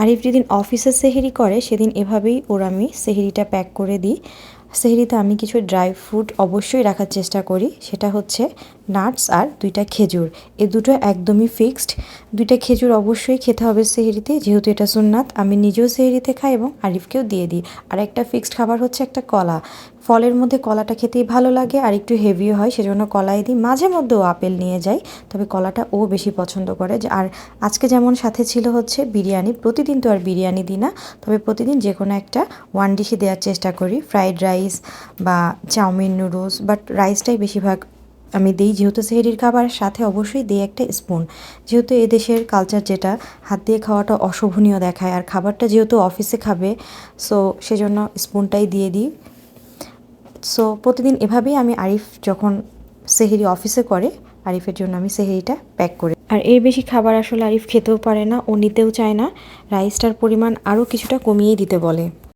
আরিফ যেদিন অফিসে সেহরি করে সেদিন এভাবেই ওর আমি সেহরিটা প্যাক করে দিই। সেহরিতে আমি কিছু ড্রাই ফ্রুট অবশ্যই রাখার চেষ্টা করি, সেটা হচ্ছে নাটস আর 2টা খেজুর। এই দুটো একদমই ফিক্সড। 2টা খেজুর অবশ্যই খেতে হবে সেহরিতে, যেহেতু এটা সুন্নাত। আমি নিজেও সেহরিতে খাই এবং আরিফকেও দিয়ে দিই। আর একটা ফিক্সড খাবার হচ্ছে একটা কলা। ফলের মধ্যে কলাটা খেতেই ভালো লাগে আর একটু হেভিও হয়, সেজন্য কলাই দিই। মাঝে মধ্যেও আপেল নিয়ে যাই, তবে কলাটা ও বেশি পছন্দ করে। আর আজকে যেমন সাথে ছিল হচ্ছে বিরিয়ানি। প্রতিদিন তো আর বিরিয়ানি দিই না, তবে প্রতিদিন যে কোনো একটা ওয়ান ডিশই দেওয়ার চেষ্টা করি, ফ্রাইড রাইস বা চাউমিন, নুডলস, বাট রাইসটাই বেশিরভাগ আমি দিই, যেহেতু সেহরির খাবার সাথে অবশ্যই দিই একটা স্পুন। যেহেতু এদেশের কালচার যেটা হাত দিয়ে খাওয়াটা অশোভনীয় দেখায়, আর খাবারটা যেহেতু অফিসে খাবে, সো সেজন্য স্পুনটাই দিয়ে দিই। সো প্রতিদিন এভাবেই আমি আরিফ যখন সেহরি অফিসে করে, আরিফের জন্য আমি সেহরিটা প্যাক করি। আর এর বেশি খাবার আসলে আরিফ খেতেও পারে না, ও নিতেও চায় না। রাইসটার পরিমাণ আরও কিছুটা কমিয়েই দিতে বলে।